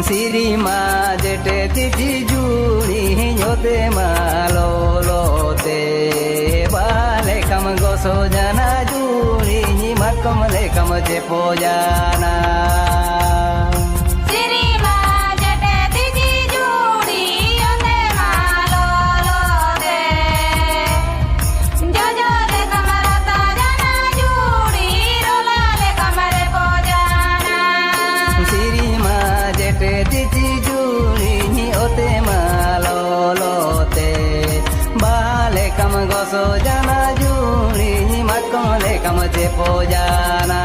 Siri ma jete titi juri nyote malo lote bale kam goso jana juri ni makam le kam je pojana. Goso jana juri ni makam le kam je pojana.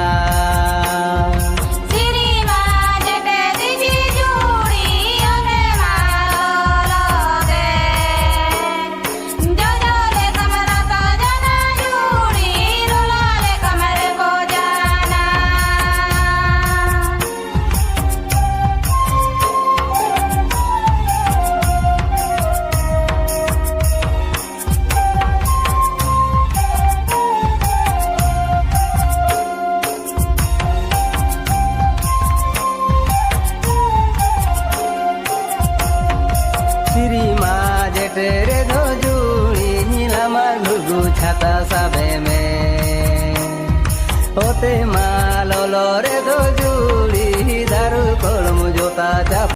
तेरे दो जूड़ी नीला मालू छाता सबे में होते मालो रे दो जूड़ी दारू कोलम जोता